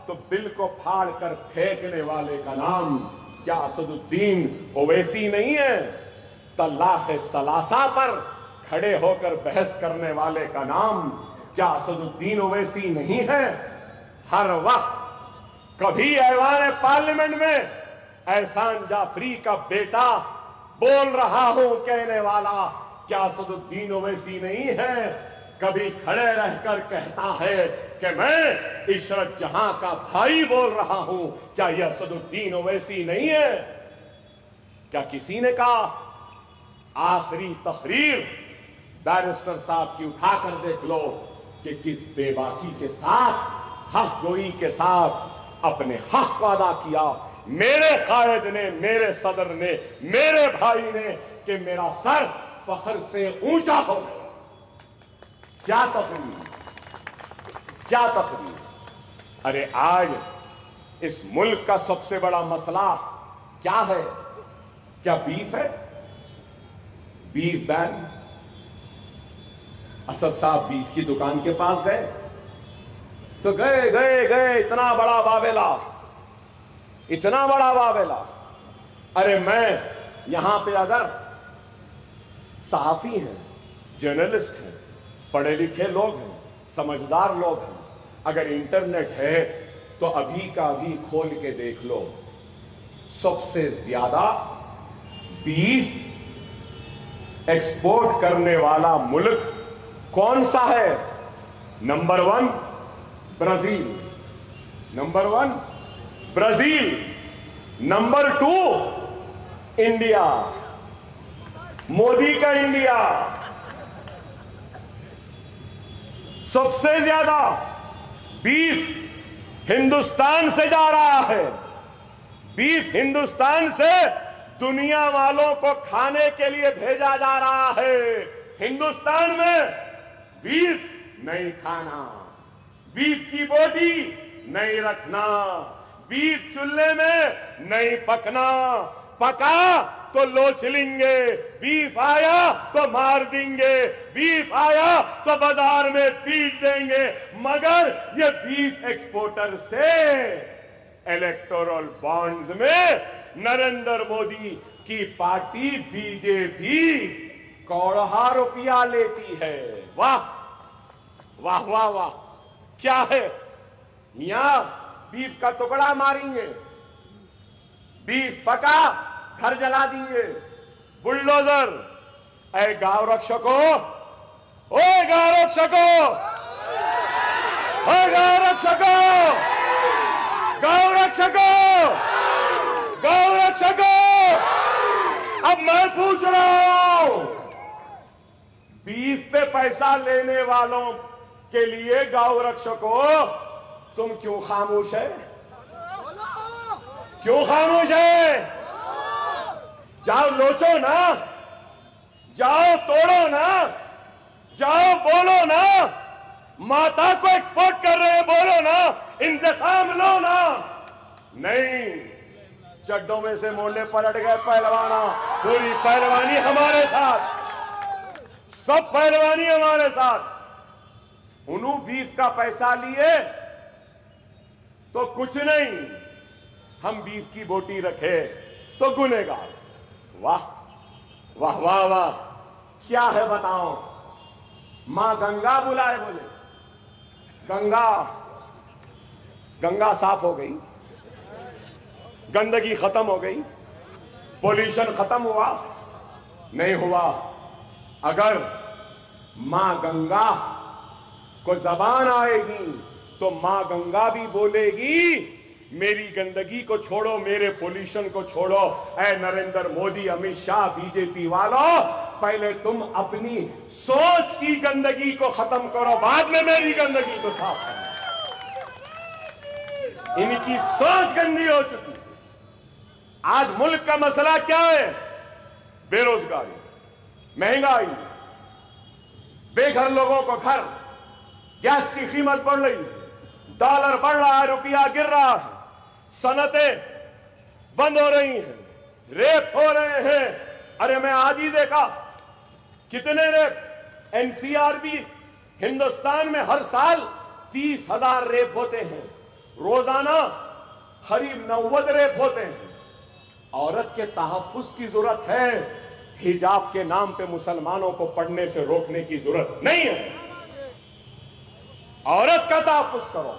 تو بل کو پھاڑ کر پھینکنے والے کا نام کیا اسد الدین اویسی نہیں ہے؟ طلاق ثلاثہ پر کھڑے ہو کر بحث کرنے والے کا نام کیا اسد الدین اویسی نہیں ہے؟ ہر وقت کبھی ایوان پارلیمنٹ میں احسان جعفری کا بیٹا بول رہا ہوں کہنے والا کیا اسد الدین اویسی نہیں ہے؟ کبھی کھڑے رہ کر کہتا ہے کہ میں عشرت جہاں کا بھائی بول رہا ہوں کیا یہ اسد الدین اویسی نہیں ہے؟ کیا کسی نے کہا آخری تقریر بیرسٹر صاحب کی اٹھا کر دیکھ لو کہ کس بے باکی کے ساتھ، حق گوئی کے ساتھ اپنے حق کو ادا کیا؟ میرے قائد نے، میرے صدر نے، میرے بھائی نے کہ میرا سر فخر سے اونچا ہو گیا۔ کیا تقریر، کیا تقریر! ارے آج اس ملک کا سب سے بڑا مسئلہ کیا ہے؟ کیا بیف ہے؟ بیف بین؟ اسد صاحب بیف کی دکان کے پاس گئے تو گئے اتنا بڑا واویلا، اتنا بڑا واویلا۔ ارے میں یہاں پہ اگر صحافی ہیں، جرنلسٹ ہیں، پڑھے لکھے لوگ ہیں، سمجھدار لوگ ہیں، اگر انٹرنیٹ ہے تو ابھی کا ابھی کھول کے دیکھ لو، سب سے زیادہ بیف ایکسپورٹ کرنے والا ملک کون سا ہے؟ Number 1 Brazil, number 1 Brazil, number 2 India, Modi کا انڈیا۔ سب سے زیادہ بیف ہندوستان سے جا رہا ہے، بیف ہندوستان سے دنیا والوں کو کھانے کے لیے بھیجا جا رہا ہے۔ ہندوستان میں بیف نہیں کھانا، بیف کی بوٹی نہیں رکھنا، بیف چولہے میں نہیں پکنا، پکا تو لوچ لیں گے، بیف آیا تو مار دیں گے، بیف آیا تو بازار میں پیٹ دیں گے۔ مگر یہ بیف ایکسپورٹر سے الیکٹورل بانڈز میں نریندر مودی کی پارٹی بی جے پی کروڑوں روپیہ لیتی ہے۔ واہ واہ واہ واہ! کیا ہے؟ یہاں بیف کا ٹکڑا ماریں گے، بیف پکا گھر جلا دیں گے، بلڈوزر۔ اے گاؤں رکشکو، اوے گاؤں رکشکو، گو رکشکوں، گو رکشکوں، گو رکشکوں، اب میں پوچھ رہا ہوں، بیف پہ پیسہ لینے والوں کے لیے گاؤ رکشکوں تم کیوں خاموش ہے؟ کیوں خاموش ہے؟ جاؤ لوچو نا، جاؤ توڑو نا، جاؤ بولو نا، ماتا کو ایکسپورٹ کر رہے ہیں بولو نا، انتقام لو نا۔ نہیں، چڈوں میں سے مونڈے پلٹ گئے پہلوانا، پوری پہلوانی ہمارے ساتھ، سب پہلوانی ہمارے ساتھ۔ انہوں بیف کا پیسہ لیے تو کچھ نہیں، ہم بیف کی بوٹی رکھے تو گنہگار۔ واہ واہ واہ واہ، کیا ہے بتاؤ؟ ماں گنگا بلائے بولے، گنگا صاف ہو گئی، گندگی ختم ہو گئی، پولیوشن ختم ہوا؟ نہیں ہوا۔ اگر ماں گنگا کو زبان آئے گی تو ماں گنگا بھی بولے گی میری گندگی کو چھوڑو، میرے پولیوشن کو چھوڑو۔ اے نریندر مودی، امیت شاہ، بی جے پی والوں، پہلے تم اپنی سوچ کی گندگی کو ختم کرو، بعد میں میری گندگی کو صاف کرو۔ ان کی سوچ گندی ہو چکی۔ آج ملک کا مسئلہ کیا ہے؟ بے روزگاری، مہنگائی، بے گھر لوگوں کو گھر، گیس کی قیمت بڑھ رہی ہے، ڈالر بڑھ رہا ہے، روپیہ گر رہا ہے، صنعتیں بند ہو رہی ہیں، ریپ ہو رہے ہیں۔ ارے میں آج ہی دیکھا کتنے rape, N C R B Hindustan میں ہر سال 30,000 ریپ ہوتے ہیں، روزانہ قریب 90 ریپ ہوتے ہیں۔ عورت کے تحفظ کی ضرورت ہے، حجاب کے نام پہ مسلمانوں کو پڑھنے سے روکنے کی ضرورت نہیں ہے۔ عورت کا تحفظ کرو،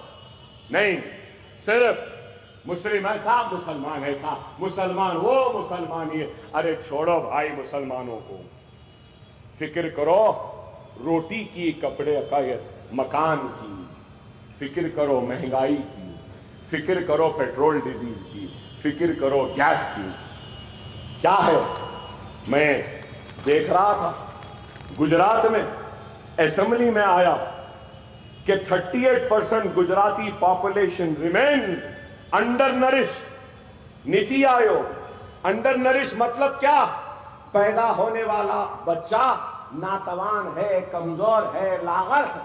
نہیں صرف مسلم ایسا، مسلمان ایسا، مسلمان وہ، مسلمان یہ۔ ارے چھوڑو بھائی مسلمانوں کو، فکر کرو روٹی کی، کپڑے کا، مکان کی، فکر کرو مہنگائی کی، فکر کرو پیٹرول ڈیزل کی، فکر کرو گیس کی۔ کیا ہے؟ میں دیکھ رہا تھا گجرات میں اسمبلی میں آیا کہ 38% Gujarati population remains under nourished. نیتی آیوگ، انڈر نرش مطلب کیا؟ پیدا ہونے والا بچہ ناتوان ہے، کمزور ہے، لاغر ہے۔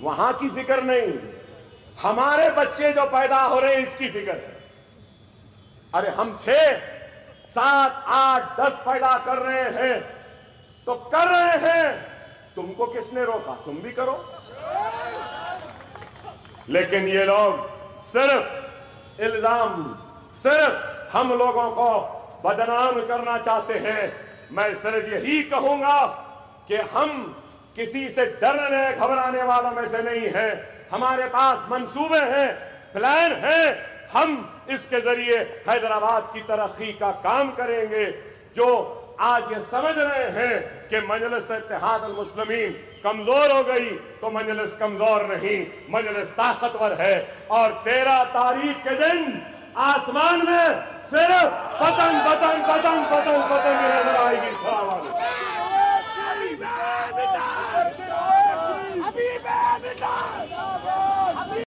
وہاں کی فکر نہیں، ہمارے بچے جو پیدا ہو رہے ہیں اس کی فکر ہے۔ ارے ہم 6، 7، 8، 10 پیدا کر رہے ہیں تو کر رہے ہیں، تم کو کس نے روکا؟ تم بھی کرو۔ لیکن یہ لوگ صرف الزام، صرف ہم لوگوں کو بدنام کرنا چاہتے ہیں۔ میں صرف یہی کہوں گا کہ ہم کسی سے ڈرنے گھبرانے والوں میں سے نہیں ہیں، ہمارے پاس منصوبے ہیں، پلان ہیں، ہم اس کے ذریعے حیدرآباد کی ترقی کا کام کریں گے۔ جو آج یہ سمجھ رہے ہیں کہ مجلس اتحاد المسلمین کمزور ہو گئی، تو مجلس کمزور نہیں، مجلس طاقتور ہے۔ اور 13 تاریخ کے دن آسمان میں صرف پتنگ پتنگ پتنگ پتنگ پتنگ نظر آئے گی۔ السلام علیکم۔